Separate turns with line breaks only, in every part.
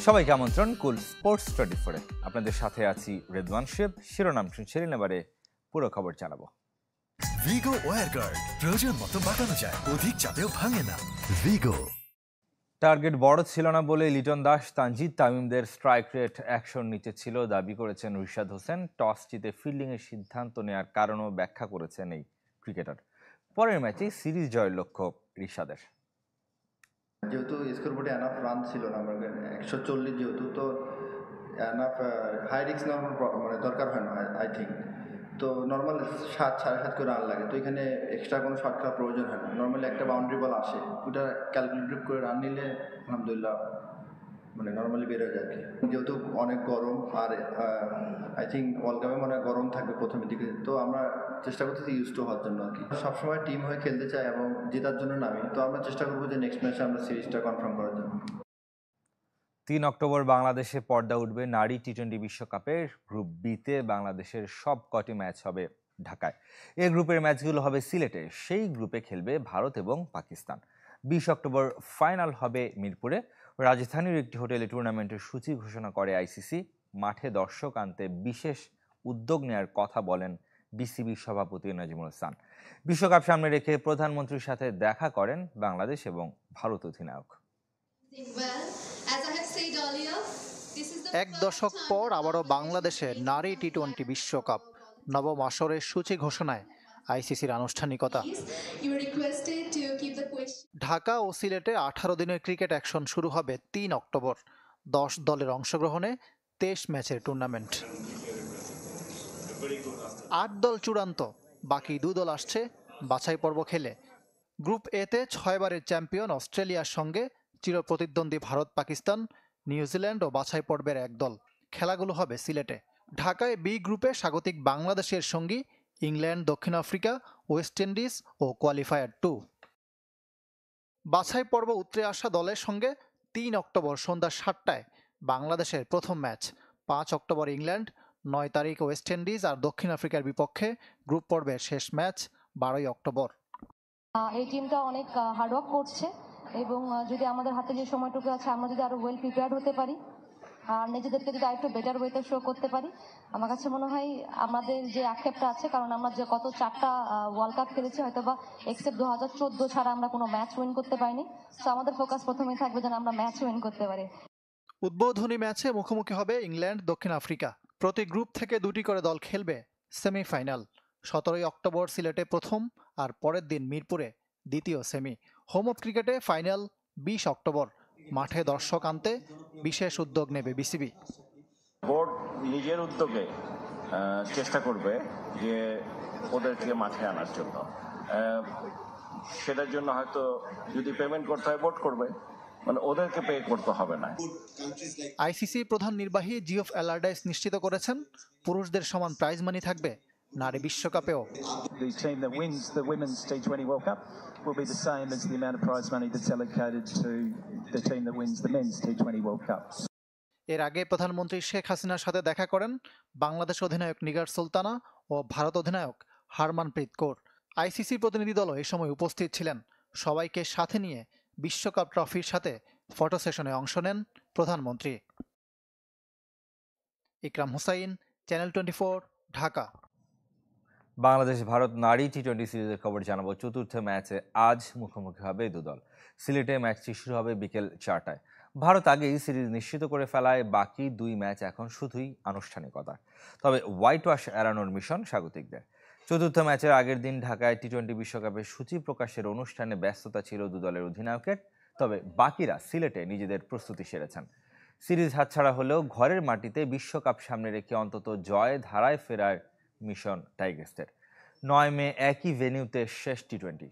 সবাইকে আমন্ত্রণ কুল স্পোর্টস 24-এ। আপনাদের সাথে আছি রেদওয়ান শিব। শিরোনাম শুনছিলেন, এবারে পুরো খবর জানাবো।
ভিগো ওয়্যারগার্ড প্রয়োজন মতো বাঁকানো যায়, অধিক চাপেও ভাঙে না। ভিগো।
টার্গেট বড় ছিল না বলে লিটন দাস, তানজিদ তামিমদের স্ট্রাইক রেট 100-র নিচে ছিল দাবি করেছেন রিশাদ হোসেন। টস জিতে ফিল্ডিংয়ের সিদ্ধান্ত নেওয়ার কারণও ব্যাখ্যা করেছেন এই ক্রিকেটার। পরের ম্যাচে সিরিজ জয়ের লক্ষ্য রিশাদের।
যেহেতু স্কোরবোর্ডে এনাফ রান ছিল না, আমার 140, যেহেতু তো এনাফ হাই রিস্ক নেওয়ার মানে দরকার হয় না আই থিঙ্ক। তো নর্মাল 7-7.5 করে রান লাগে, তো এখানে এক্সট্রা কোনো শট খেলার প্রয়োজন হয় না। নর্মালি একটা বাউন্ডারি বল আসে, ওটা ক্যালকুলেটিভ করে রান নিলে আলহামদুলিল্লাহ মানে নর্মালি বের হয়ে যায় আর কি। যেহেতু অনেক গরম, আর আই থিঙ্ক ওয়ার্ল্ড কাপে মানে গরম থাকবে প্রথমের দিকে, তো আমরা চেষ্টা করতেছি ইউজ টু হওয়ার জন্য আর কি। সবসময় টিম হয়ে খেলতে চাই এবং জেতার জন্য নামি, তো আমরা চেষ্টা করবো যে নেক্সট ম্যাচে আমরা সিরিজটা কনফার্ম করার জন্য।
3 অক্টোবর বাংলাদেশে পর্দা উঠবে নারী টি-20 বিশ্বকাপের। গ্রুপ বিতে বাংলাদেশের সব কটি ম্যাচ হবে ঢাকায়। এই গ্রুপের ম্যাচগুলো হবে সিলেটে। সেই গ্রুপে খেলবে ভারত এবং পাকিস্তান। 20 অক্টোবর ফাইনাল হবে মিরপুরে। রাজধানীর একটি হোটেলে টুর্নামেন্টের সূচি ঘোষণা করে আইসিসি। মাঠে দর্শক আনতে বিশেষ উদ্যোগ নেওয়ার কথা বলেন বিসিবি সভাপতি নাজিমুল হাসান। বিশ্বকাপ সামনে রেখে প্রধানমন্ত্রীর সাথে দেখা করেন বাংলাদেশ এবং ভারত অধিনায়ক।
এক দশক পর আবারও বাংলাদেশে নারী টি-20 বিশ্বকাপ। নবম আসরের সূচি ঘোষণায় আইসিসির আনুষ্ঠানিকতা। ঢাকা ও সিলেটে 18 দিনের ক্রিকেট অ্যাকশন শুরু হবে 3 অক্টোবর। 10 দলের অংশগ্রহণে 23 ম্যাচের টুর্নামেন্ট। 8 দল চূড়ান্ত, বাকি 2 দল আসছে বাছাই পর্ব খেলে। গ্রুপ এতে 6 বারের চ্যাম্পিয়ন অস্ট্রেলিয়ার সঙ্গে চিরপ্রতিদ্বন্দ্বী ভারত, পাকিস্তান, নিউজিল্যান্ড ও বাছাই পর্বের এক দল। খেলাগুলো হবে সিলেটে। ঢাকায় বি গ্রুপে স্বাগতিক বাংলাদেশের সঙ্গী ইংল্যান্ড, দক্ষিণ আফ্রিকা, ওয়েস্ট ইন্ডিজ ও কোয়ালিফায়ার 2। বাছাই পর্ব উতরে আসা দলের সঙ্গে 3 অক্টোবর সন্ধ্যা 7টায় বাংলাদেশের প্রথম ম্যাচ। 5 অক্টোবর ইংল্যান্ড, 9 তারিখ ওয়েস্ট ইন্ডিজ আর দক্ষিণ আফ্রিকার বিপক্ষে গ্রুপ পর্বের শেষ ম্যাচ 12 অক্টোবর।
এই টিমটা অনেক হার্ডওয়ার্ক করছে এবং যদি আমাদের হাতে যে সময়টুকু আছে আমরা যদি আরো ওয়েল প্রিপেয়ার্ড হতে পারি আর নিজেদেরকে যদি আরেকটু বেটার ওয়েতে শো করতে পারি, আমার কাছে মনে হয় আমাদের যে আক্ষেপটা আছে, কারণ আমরা যে গত 4টা ওয়ার্ল্ড কাপ খেলেছি, হয়তো বা এক্সেপ্ট 2014 ছাড়া আমরা কোনো ম্যাচ উইন করতে পারিনি। তো আমাদের ফোকাস প্রথমেই থাকবে যেন আমরা ম্যাচ উইন করতে পারি।
উদ্বোধনী ম্যাচে মুখোমুখি হবে ইংল্যান্ড, দক্ষিণ আফ্রিকা। প্রতি গ্রুপ থেকে 2টি করে দল খেলবে সেমিফাইনাল। 17 অক্টোবর সিলেটে প্রথম আর পরের দিন মিরপুরে দ্বিতীয় সেমি। হোম অফ ক্রিকেটে ফাইনাল 20 অক্টোবর। মাঠে দর্শক আনতে বিশেষ উদ্যোগ নেবে বিসিবি।
বোর্ড নিজের উদ্যোগে চেষ্টা করবে যে ওদেরকে মাঠে আনার জন্য। সেটার জন্য হয়তো যদি পেমেন্ট করতে হয় বোর্ড করবে, মানে ওদেরকে পে করতে হবে না।
আইসিসি প্রধান নির্বাহী জিওফ অ্যালার্ডাইস নিশ্চিত করেছেন পুরুষদের সমান প্রাইজ মানি থাকবে নারী বিশ্বকাপেও।
The team that wins the Women's T20 World Cup will be the same as the amount of prize money that's allocated to the team that wins the Men's T20 World Cup.
এর আগে প্রধানমন্ত্রী শেখ হাসিনার সাথে দেখা করেন বাংলাদেশ অধিনায়ক নিগার সুলতানা ও ভারত অধিনায়ক Harmanpreet Kaur. ICC প্রতিনিধি দলও এই সময় উপস্থিত ছিলেন। সবাইকে সাথে নিয়ে বিশ্বকাপ ট্রফির সাথে ফটো সেশনে অংশ নেন প্রধানমন্ত্রী। ইকরাম হুসাইন, চ্যানেল 24, ঢাকা।
বাংলাদেশ ভারত নারী টি-20 সিরিজের খবর জানাবো। চতুর্থ ম্যাচে আজ মুখোমুখি হবে 2 দল। সিলেটে ম্যাচটি শুরু হবে বিকেল 4টায়। ভারত আগেই সিরিজ নিশ্চিত করে ফেলায় বাকি 2 ম্যাচ এখন শুধুই আনুষ্ঠানিকতা। তবে হোয়াইট ওয়াশ এড়ানোর মিশন স্বাগতিকদের। চতুর্থ ম্যাচের আগের দিন ঢাকায় টি-20 বিশ্বকাপের সূচি প্রকাশের অনুষ্ঠানে ব্যস্ততা ছিল 2 দলের অধিনায়কের। তবে বাকিরা সিলেটে নিজেদের প্রস্তুতি সেরেছেন। সিরিজ হাতছাড়া হলেও ঘরের মাটিতে বিশ্বকাপ সামনে রেখে অন্তত জয় ধারায় ফেরার মিশন টাইগার্সদের। 9 মে একই ভেন্যুতে শেষ টি-20।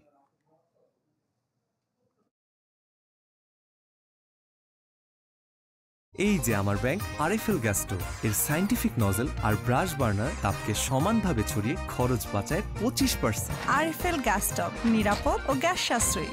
এই যে আমার ব্যাংক আরএফএল গ্যাস স্টোভ, এর সায়েন্টিফিক নজল আর ব্রাশ বার্নার তাপকে সমানভাবে ছড়িয়ে খরচ বাঁচায় 25%।
আরএফএল গ্যাস স্টোভ নিরাপদ ও গ্যাস সাশ্রয়ী।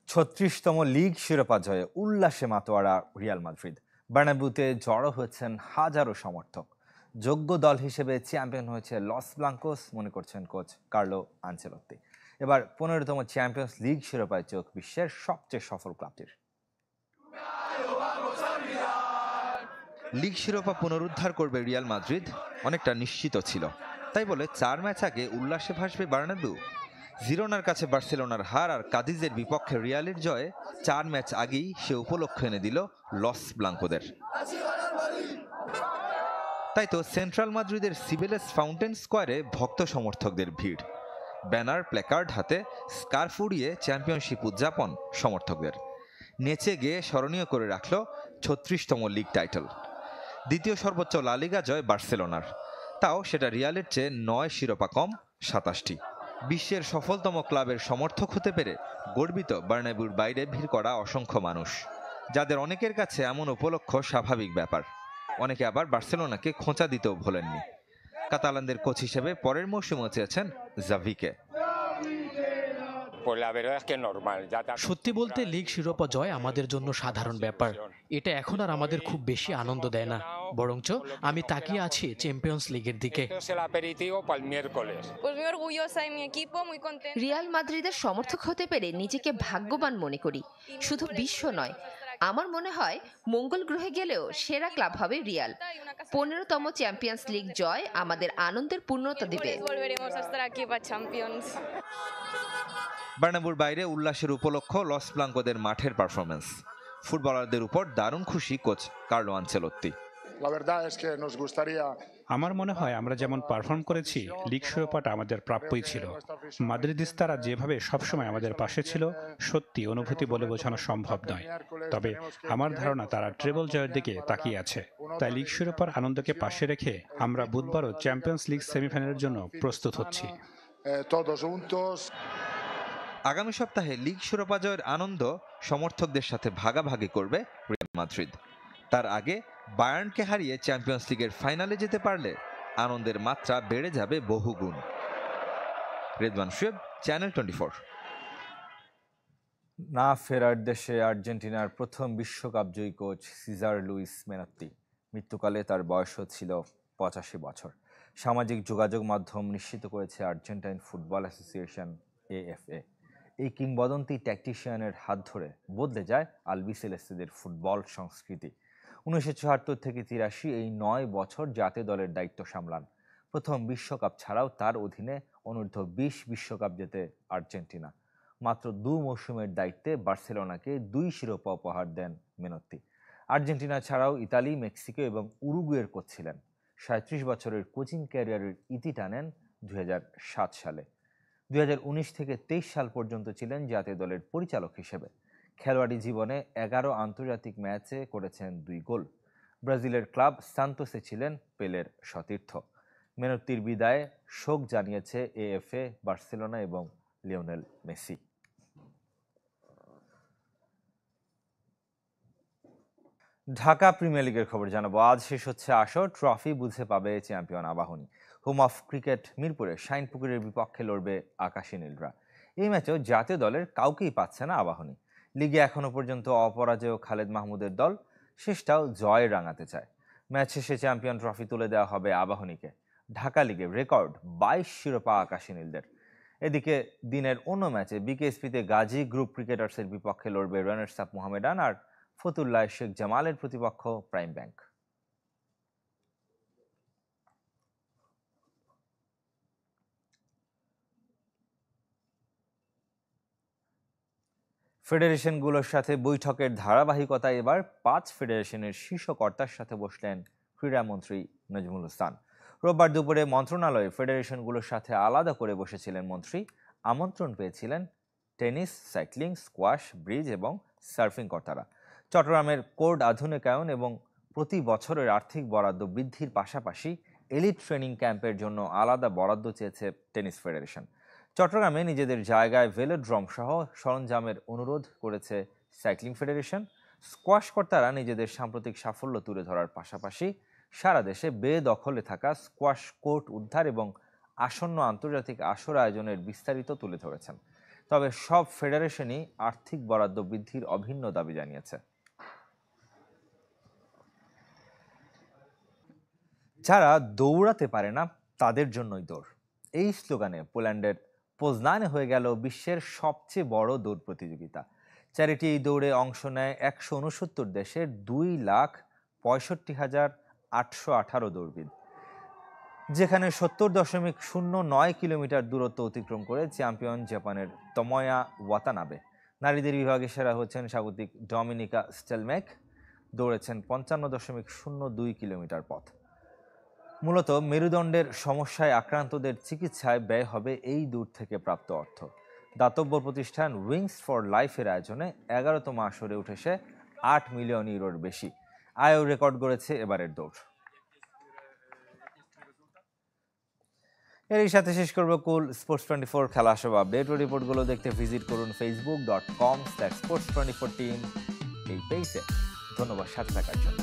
36তম লিগ শিরোপা জয়ে উল্লাসে মাতোয়ারা রিয়াল মাদ্রিদ। বার্নাব্যুতে জড়ো হয়েছেন হাজারো সমর্থক। যোগ্য দল হিসেবে চ্যাম্পিয়ন হয়েছে লস ব্লাঙ্কোস, মনে করছেন কোচ কার্লো আনচেলত্তি। এবার 15তম চ্যাম্পিয়ন্স লিগ শিরোপায় চোখ বিশ্বের সবচেয়ে সফল ক্লাবটির। লিগ শিরোপা পুনরুদ্ধার করবে রিয়াল মাদ্রিদ অনেকটা নিশ্চিত ছিল। তাই বলে 4 ম্যাচ আগে উল্লাসে ভাসবে বার্নাব্যু। জিরোনার কাছে বার্সেলোনার হার আর কাদিজের বিপক্ষে রিয়ালের জয়ে 4 ম্যাচ আগেই সে উপলক্ষ এনে দিল লস ব্লাঙ্কোদের। তাই তো সেন্ট্রাল মাদ্রিদের সিবেলেস ফাউন্টেন স্কোয়ারে ভক্ত সমর্থকদের ভিড়। ব্যানার প্ল্যাকার্ড হাতে স্কার্ফ উড়িয়ে চ্যাম্পিয়নশিপ উদযাপন সমর্থকদের। নেচে গেয়ে স্মরণীয় করে রাখল 36তম লিগ টাইটেল। দ্বিতীয় সর্বোচ্চ লা লিগা জয় বার্সেলোনার, তাও সেটা রিয়ালের চেয়ে 9 শিরোপা কম 27টি। বিশ্বের সফলতম ক্লাবের সমর্থক হতে পেরে গর্বিত বার্নাব্যুর বাইরে ভিড় করা অসংখ্য মানুষ, যাদের অনেকের কাছে এমন উপলক্ষ স্বাভাবিক ব্যাপার। অনেকে আবার বার্সেলোনাকে খোঁচা দিতেও ভোলেননি। কাতালানদের কোচ হিসেবে পরের মৌসুমে চেয়েছেন জাভিকে।
সত্যি বলতে লিগ শিরোপা জয় আমাদের জন্য সাধারণ ব্যাপার। এটা এখন আর আমাদের খুব বেশি আনন্দ দেয় না, বরঞ্চ আমি তাকিয়ে আছি চ্যাম্পিয়ন্স লিগের দিকে।
রিয়াল মাদ্রিদের সমর্থক হতে পেরে নিজেকে ভাগ্যবান মনে করি। শুধু বিশ্ব নয়, আমার মনে হয় মঙ্গল গ্রহে গেলেও সেরা ক্লাব হবে রিয়াল। 15তম চ্যাম্পিয়ন্স লিগ জয় আমাদের আনন্দের পূর্ণতা দেবে।
বার্নাব্যুর বাইরে উল্লাসের উপলক্ষ লস ব্লাঙ্কোদের মাঠের পারফরমেন্স। ফুটবলারদের উপর দারুণ খুশি কোচ কার্লো আনচেলোত্তি।
আমার মনে হয় আমরা যেমন পারফর্ম করেছি, লিগ শিরোপাটা আমাদের প্রাপ্যই ছিল। মাদ্রিদিস্তারা যেভাবে সবসময় আমাদের পাশে ছিল, সত্যি অনুভূতি বলে বোঝানো সম্ভব নয়। তবে আমার ধারণা তারা ট্রেবল জয়ের দিকে তাকিয়ে আছে। তাই লিগ শিরোপার আনন্দকে পাশে রেখে আমরা বুধবারও চ্যাম্পিয়ন্স লিগ সেমিফাইনালের জন্য প্রস্তুত হচ্ছি।
আগামী সপ্তাহে লিগ শিরোপা জয়ের আনন্দ সমর্থকদের সাথে ভাগাভাগি করবে রিয়াল মাদ্রিদ। তার আগে বায়ার্নকে হারিয়ে চ্যাম্পিয়ন্স লিগের ফাইনালে যেতে পারলে আনন্দের মাত্রা বেড়ে যাবে বহুগুণ। রেদওয়ান শুয়েব, চ্যানেল 24।
না ফেরার দেশে আর্জেন্টিনার প্রথম বিশ্বকাপ জয়ী কোচ সিজার লুইস মেনোত্তি। মৃত্যুকালে তার বয়স ছিল 85 বছর। সামাজিক যোগাযোগ মাধ্যম নিশ্চিত করেছে আর্জেন্টাইন ফুটবল অ্যাসোসিয়েশন AFA। এই কিংবদন্তি ট্যাকটিশিয়ানের হাত ধরে বদলে যায় আলবিসেলেস্তেদের ফুটবল সংস্কৃতি। 1974 থেকে 83 এই 9 বছর জাতীয় দলের দায়িত্ব সামলান। প্রথম বিশ্বকাপ ছাড়াও তার অধীনে অনূর্ধ্ব 20 বিশ্বকাপ জেতে আর্জেন্টিনা। মাত্র 2 মৌসুমের দায়িত্বে বার্সেলোনাকে 2 শিরোপা উপহার দেন মেনোত্তি। আর্জেন্টিনা ছাড়াও ইতালি, মেক্সিকো এবং উরুগুয়ের কোচ ছিলেন। 37 বছরের কোচিং ক্যারিয়ারের ইতি টানেন 2007 সালে। 2019 থেকে 23 সাল পর্যন্ত ছিলেন জাতীয় দলের পরিচালক হিসেবে। খেলোয়াড়ি জীবনে 11 আন্তর্জাতিক ম্যাচে করেছেন 2 গোল। ব্রাজিলের ক্লাব সান্তোসে ছিলেন পেলের সতীর্থ। মেনোত্তির বিদায়ে শোক জানিয়েছে AFA, বার্সেলোনা এবং লিওনেল মেসি। ঢাকা প্রিমিয়ার লিগের খবর জানাবো। আজ শেষ হচ্ছে আসর। ট্রফি বুঝে পাবে champion Abahani. Home of cricket মিরপুরে শাইনপুকুরের বিপক্ষে লড়বে আকাশী নীলরা। এই ম্যাচেও জাতীয় দলের কাউকেই পাচ্ছে না আবাহনী। লিগে এখনো পর্যন্ত অপরাজেয় খালেদ মাহমুদের দল শেষটাও জয় রাঙাতে চায়। ম্যাচ শেষে চ্যাম্পিয়ন ট্রফি তুলে দেওয়া হবে আবাহনীকে। ঢাকা লিগে রেকর্ড 22 শিরোপা আকাশী নীলদের। এদিকে দিনের অন্য ম্যাচে বিকেএসপিতে গাজী গ্রুপ ক্রিকেটার্সের বিপক্ষে লড়বে রানার্স আপ মোহামেডান আর ফতুল্লাহ শেখ জামালের প্রতিপক্ষ প্রাইম ব্যাংক। ফেডারেশনগুলোর সাথে বৈঠকের ধারাবাহিকতায় এবার 5 ফেডারেশনের শীর্ষ কর্তার সাথে বসলেন ক্রীড়ামন্ত্রী নজমুল হাসান। রোববার দুপুরে মন্ত্রণালয়ে ফেডারেশনগুলোর সাথে আলাদা করে বসেছিলেন মন্ত্রী। আমন্ত্রণ পেয়েছিলেন টেনিস, সাইক্লিং, স্কোয়াশ, ব্রিজ এবং সার্ফিং কর্তারা। চট্টগ্রামের কোর্ট আধুনিকায়ন এবং প্রতি বছরের আর্থিক বরাদ্দ বৃদ্ধির পাশাপাশি এলিট ট্রেনিং ক্যাম্পের জন্য আলাদা বরাদ্দ চেয়েছে টেনিস ফেডারেশন। চট্টগ্রামে নিজেদের জায়গায় ভেলোড্রম সহ সরঞ্জামের অনুরোধ করেছে সাইক্লিং ফেডারেশন। স্কোয়াশ কর্তারা নিজেদের সাম্প্রতিক সাফল্য তুলে ধরার পাশাপাশি সারা দেশে বেদখলে থাকা স্কোয়াশ কোর্ট উদ্ধার এবং আসন্ন আন্তর্জাতিক আসর আয়োজনের বিস্তারিত তুলে ধরেছেন। তবে সব ফেডারেশনই আর্থিক বরাদ্দ বৃদ্ধির অভিন্ন দাবি জানিয়েছে। যারা দৌড়াতে পারে না তাদের জন্যই দৌড়, এই স্লোগানে পোল্যান্ডের পোজনানে হয়ে গেল বিশ্বের সবচেয়ে বড় দৌড় প্রতিযোগিতা। চ্যারিটি এই দৌড়ে অংশ নেয় 169 দেশের 2,00,000
65,818 দৌড়বিদ, যেখানে 70.09 কিলোমিটার দূরত্ব অতিক্রম করে চ্যাম্পিয়ন জাপানের তময়া ওয়াতানাবে। নারীদের বিভাগে সেরা হচ্ছেন স্বাগতিক ডমিনিকা স্টেলমেক, দৌড়েছেন 55.02 কিলোমিটার পথ। মূলত মেরুদণ্ডের সমস্যায় আক্রান্তদের চিকিৎসায় ব্যয় হবে এই দূর থেকে প্রাপ্ত অর্থ। দাতব্য প্রতিষ্ঠান উইংস ফর লাইফের আয়োজনে 11তম আসরে উঠেছে 8 মিলিয়ন ইউরোর বেশি। আয়ও রেকর্ড গড়েছে এবারের দৌড়। এরই সাথে শেষ করবো কুল স্পোর্টস 24 খেলা সব আপডেট ও রিপোর্টগুলো দেখতে ভিজিট করুন facebook.com/sports24team এই পেজে। ধন্যবাদ সাথে থাকার জন্য।